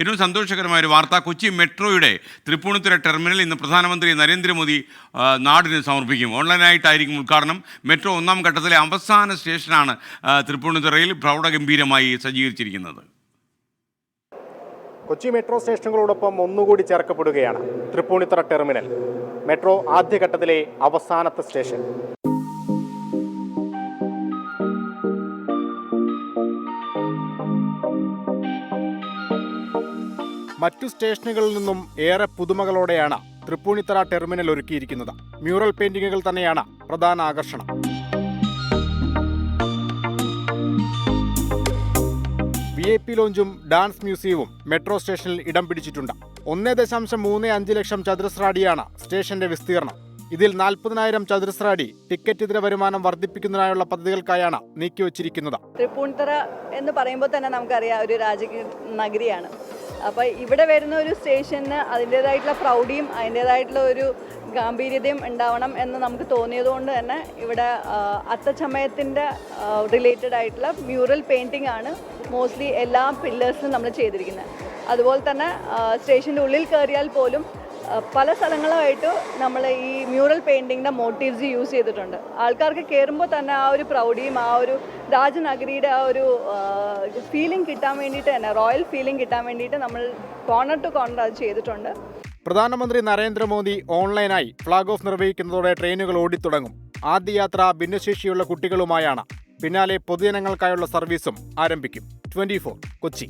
ഏറ്റവും സന്തോഷകരമായ ഒരു വാർത്ത, കൊച്ചി മെട്രോയുടെ തൃപ്പൂണിത്തുറ ടെർമിനൽ ഇന്ന് പ്രധാനമന്ത്രി നരേന്ദ്രമോദി നാടിന് സമർപ്പിക്കും. ഓൺലൈനായിട്ടായിരിക്കും ഉദ്ഘാടനം. മെട്രോ ഒന്നാം ഘട്ടത്തിലെ അവസാന സ്റ്റേഷനാണ് തൃപ്പൂണിത്തുറയിൽ പ്രൗഢഗംഭീരമായി സജ്ജീകരിച്ചിരിക്കുന്നത്. കൊച്ചി മെട്രോ സ്റ്റേഷനുകളോടൊപ്പം ഒന്നുകൂടി ചേർക്കപ്പെടുകയാണ് തൃപ്പൂണിത്തുറ ടെർമിനൽ. മെട്രോ ആദ്യഘട്ടത്തിലെ അവസാനത്തെ സ്റ്റേഷൻ. മറ്റു സ്റ്റേഷനുകളിൽ നിന്നും ഏറെ പുതുമകളോടെയാണ് തൃപ്പൂണിത്തുറ ടെർമിനൽ ഒരുക്കിയിരിക്കുന്നത്. മ്യൂറൽ പെയിന്റിങ്ങുകൾ തന്നെയാണ് പ്രധാന ആകർഷണം. VIP ലോഞ്ചും ഡാൻസ് മ്യൂസിയവും മെട്രോ സ്റ്റേഷനിൽ ഇടം പിടിച്ചിട്ടുണ്ട്. 1.35 ലക്ഷം ചതുരശ്ര അടിയാണ് സ്റ്റേഷന്റെ വിസ്തീർണം. ഇതിൽ 40,000 ചതുരശ്ര അടി ടിക്കറ്റ് ഇതര വരുമാനം വർദ്ധിപ്പിക്കുന്നതിനായുള്ള പദ്ധതികൾക്കായാണ് നീക്കിവച്ചിരിക്കുന്നത്. തൃപ്പൂണിത്തുറ എന്ന് പറയുമ്പോൾ തന്നെ നമുക്കറിയാം ഒരു രാജകീയ നഗരിയാണ്. അപ്പോൾ ഇവിടെ വരുന്ന ഒരു സ്റ്റേഷന് അതിൻ്റേതായിട്ടുള്ള പ്രൗഢിയും അതിൻ്റേതായിട്ടുള്ള ഒരു ഗാംഭീര്യതയും ഉണ്ടാവണം എന്ന് നമുക്ക് തോന്നിയതുകൊണ്ട് തന്നെ ഇവിടെ അത്തച്ചമയത്തിൻ്റെ റിലേറ്റഡ് ആയിട്ടുള്ള മ്യൂറൽ പെയിൻറ്റിംഗ് ആണ് മോസ്റ്റ്ലി എല്ലാ പില്ലേഴ്സിനും നമ്മൾ ചെയ്തിരിക്കുന്നത്. അതുപോലെ തന്നെ സ്റ്റേഷൻ്റെ ഉള്ളിൽ കയറിയാൽ പോലും പല സ്ഥലങ്ങളായിട്ട് നമ്മൾ ഈ മ്യൂറൽ പെയിൻറ്റിങ്ങിൻ്റെ മോട്ടീവ്സ് യൂസ് ചെയ്തിട്ടുണ്ട്. ആൾക്കാർക്ക് കയറുമ്പോൾ തന്നെ ആ ഒരു പ്രൗഢിയും ആ ഒരു രാജനഗരിയുടെ ആ ഒരു ഫീലിംഗ് കിട്ടാൻ വേണ്ടിയിട്ട് തന്നെ, റോയൽ ഫീലിംഗ് കിട്ടാൻ വേണ്ടിയിട്ട് നമ്മൾ കോർണർ ടു കോർണർ അത് ചെയ്തിട്ടുണ്ട്. പ്രധാനമന്ത്രി നരേന്ദ്രമോദി ഓൺലൈനായി ഫ്ളാഗ് ഓഫ് നിർവഹിക്കുന്നതോടെ ട്രെയിനുകൾ ഓടിത്തുടങ്ങും. ആദ്യ യാത്ര ഭിന്നശേഷിയുള്ള കുട്ടികളുമായാണ്. പിന്നാലെ പൊതുജനങ്ങൾക്കായുള്ള സർവീസും ആരംഭിക്കും. 24 കൊച്ചി.